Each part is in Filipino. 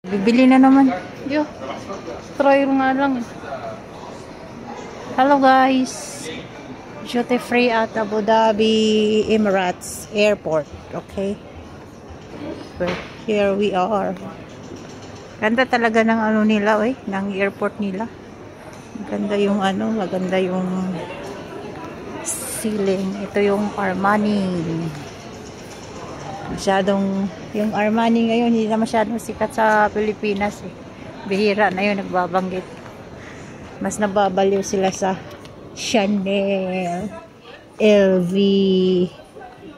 Bibili na naman. Yo, try nga lang. Hello guys. Duty free at Abu Dhabi Emirates Airport. Okay. So, here we are. Ganda talaga ng ano nila, ng airport nila. Maganda yung maganda yung ceiling. Ito yung Armani. Yung Armani ngayon hindi na masyadong sikat sa Pilipinas Bihira na yun nagbabanggit. Mas nababaliw sila sa Chanel, LV,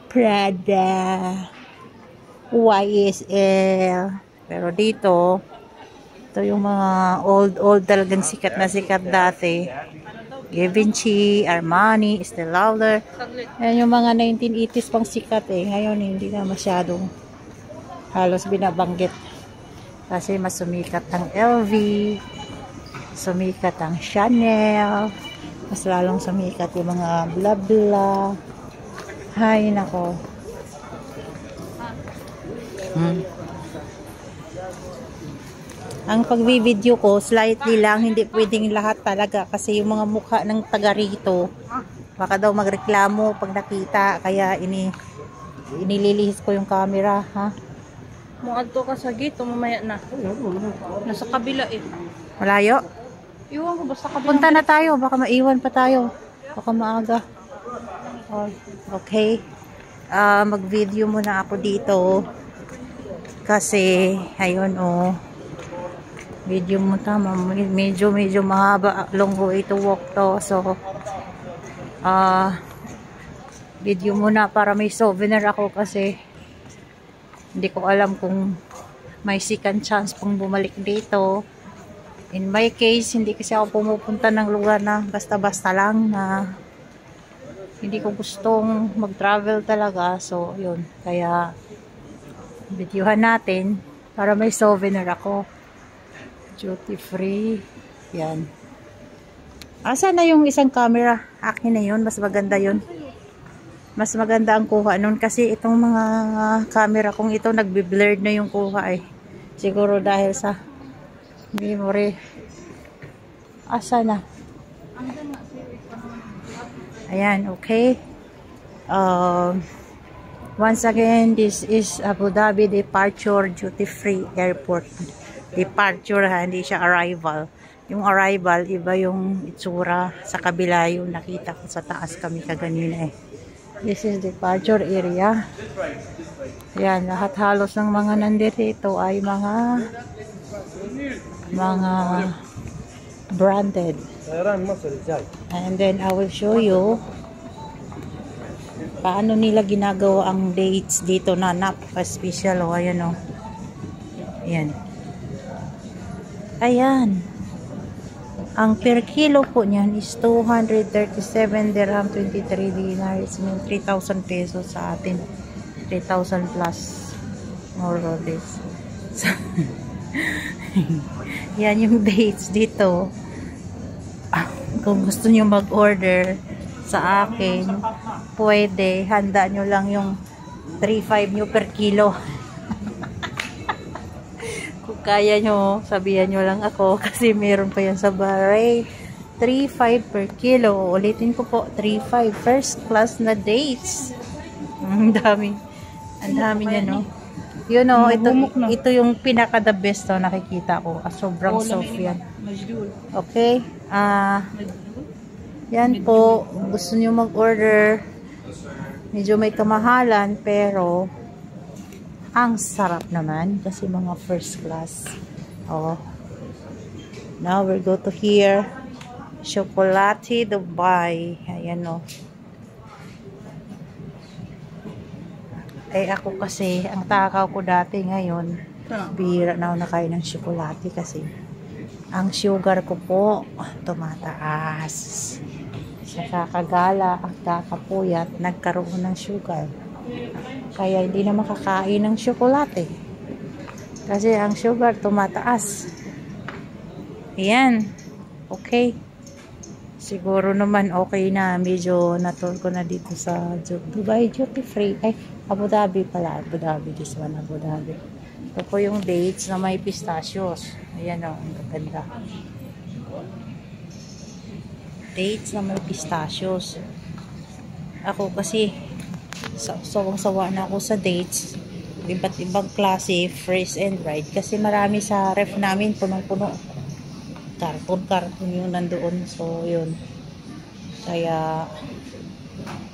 Prada, YSL. Pero dito, ito yung mga old talagang sikat na sikat dati. Givenchy, Armani, Estée Lauder. Yan yung mga 1980s pang sikat Ngayon hindi na masyadong halos binabanggit. Kasi mas sumikat ang LV, sumikat ang Chanel, mas lalong sumikat yung mga bla bla. Hay nako. Ang pagbi-video ko, slightly lang, hindi pwedeng lahat talaga kasi yung mga mukha ng taga rito, baka daw magreklamo pag nakita, kaya inililihis ko yung camera, ha? Muadto ka sa gate, mamaya na. Nasa kabila Malayo? Iwan ko basta kabila. Punta na tayo, baka maiwan pa tayo. Baka maaga. Okay. Mag-video muna ako dito. Kasi, ayun video mo tama, medyo mahaba, long way to walk to. So video muna para may souvenir ako kasi hindi ko alam kung may second chance pang bumalik dito. In my case, hindi kasi ako pumupunta ng lugar na basta-basta lang, na hindi ko gustong mag-travel talaga. So yun, kaya videohan natin para may souvenir ako. Duty free. Yan. Asa na yung isang camera? Akin na yun. Mas maganda yun. Mas maganda ang kuha nun. Kasi itong mga camera kung ito nagbe-blurred na yung kuha Siguro dahil sa memory. Asa na? Ayan. Okay. Once again, this is Abu Dhabi Departure Duty Free Airport. Departure hindi siya arrival. Yung arrival, iba yung itsura. Sa kabila yung nakita ko sa taas kami kaganina This is departure area. Yan, lahat halos ng mga nandito ay mga branded. And then I will show you paano nila ginagawa ang dates dito na napaka-special. Ayan Ayan. Ayan. Ang per kilo po niyan is 237 dirham 23 dinars. 3,000 pesos sa atin. 3,000 plus. More or less. So, yan yung dates dito. Kung gusto nyo mag-order sa akin, pwede. Handa nyo lang yung 3,500 nyo per kilo. Kaya nyo, sabihan nyo lang ako kasi meron pa yan sa Bahrain. 3,500 per kilo. Ulitin ko po, 3,500 first class na dates. Ang dami. Ang dami niya, ito yung pinaka the best nakikita ko. Sobrang soft yan. Okay. Yan po. Gusto nyo mag-order. Medyo may kamahalan pero ang sarap naman kasi mga first class. Now we'll go to here. Chocolate Dubai. Ayan ako kasi, ang takaw ko dati ngayon, bihira na ako nakain ng chocolate kasi ang sugar ko po tumataas. Sa kakagala, ang kakapuyat, nagkaroon ng sugar. Kaya hindi na makakain ng tsokolate. Kasi ang sugar tumataas. Ayan. Okay. Siguro naman okay na. Medyo natol ko na dito sa Dubai Duty Free. Abu Dhabi pala. Abu Dhabi. This one Abu Dhabi. Ito po yung dates na may pistachios. Ayan o, ang ganda. Dates na may pistachios. Ako kasi, sawang-sawa na ako sa dates. Iba't ibang klase, freeze and dried. Kasi marami sa ref namin, punong-puno. Karton yung nandoon. So, yun. Kaya,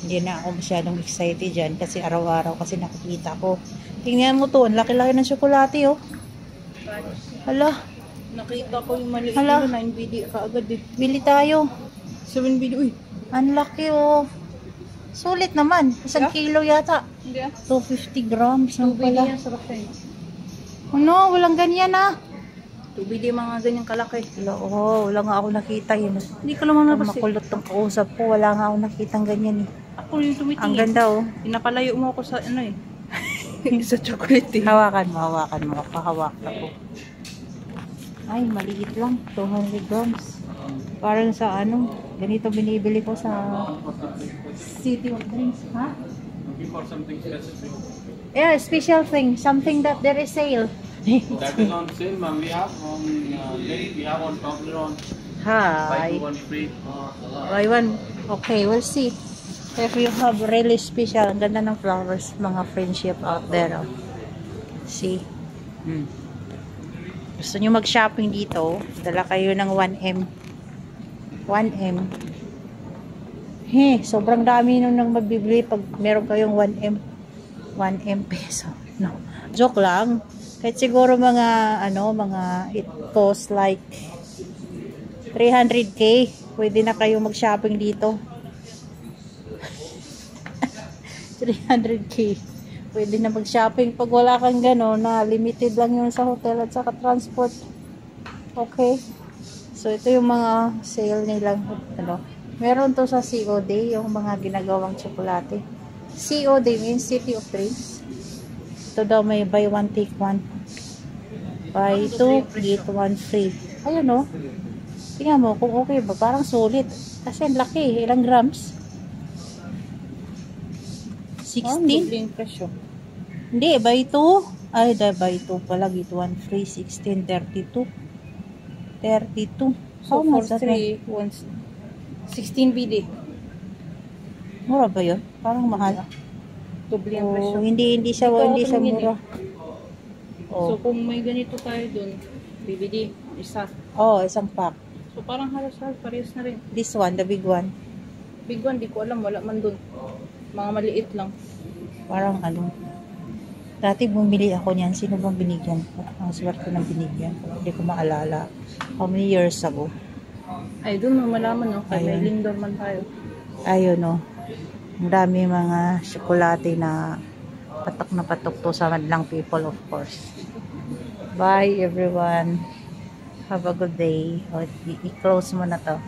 hindi na ako masyadong excited dyan. Kasi araw-araw kasi nakikita ko. Tingnan mo to, ang laki-laki ng tsokolate, oh. Hala. Nakita ko yung maliit Hala. na 9 BD kaagad eh. Bili tayo. 7 BD, uy. Ang laki, oh. Sulit naman. Isang kilo yata. Hindi ah. 250 grams. 2 Ang BD pala. yan, sarap yan. Ano, walang ganyan, ah. 2 BD mga ganyang kalaki. Wala nga ako nakita yun. Hindi ko naman Ang nabas eh. makulot ng kausap ko. Wala nga ako nakitang ganyan, eh. Ako yung tumitingin. Ang ganda, oh. Pinapalayo mo ako sa ano eh. Sa chocolate eh. Hawakan mo. Pahawak ako. Ay, maliit lang. 200 grams. Parang sa ano, ganito binibili ko sa City of Dreams, ha? Looking for something specific. Yeah, special thing. Something that there is sale. That is on sale, ma'am. We have on milk, we have on Toblerone. Hi. Buy 2 1 free. Buy one. Okay, we'll see. If you have really special, ang ganda ng flowers, mga friendship out there. Oh. See? Gusto nyo mag-shopping dito, dala kayo ng 1M. 1M. Sobrang dami nung nang magbibili pag meron kayong 1M. 1M peso. No. Joke lang. Kahit siguro mga, it costs like 300k. Pwede na kayo mag-shopping dito. 300k. Pwede na mag-shopping pag wala kang gano'n na limited lang yun sa hotel at saka transport. Okay? So, ito yung mga sale nilang, meron to sa COD, yung mga ginagawang tsokolate. COD means City of Dreams. Ito daw may buy one, take one. Buy two, get one free. Ayun o. Tingnan mo kung okay ba. Parang sulit. Kasi ang laki. Ilang grams? 16? Yung presyo. Hindi, buy 2. Ay, buy 2 pala. Get 1 free. 16, 32. 32. So, How for much that 3, 16 BD. Mura ba yun? Parang mahal. Doble ang presyo. Hindi siya tumingin mura. So, kung may ganito tayo dun, BBD, isa. Isang pack. So, parang halos parehas na rin. This one, the big one. Big one, di ko alam. Wala man dun. Mga maliit lang. Parang dati bumili ako niyan. Sino bang binigyan ko? Ang swerte ng binigyan ko. Hindi ko maalala. How many years ago? Ay, dun mo malaman, no? Kaya may Ayun. Lindor man tayo. Ayun, no. Ang dami mga tsokolate na patok to sa madlang people, of course. Bye, everyone. Have a good day. I-close mo na to.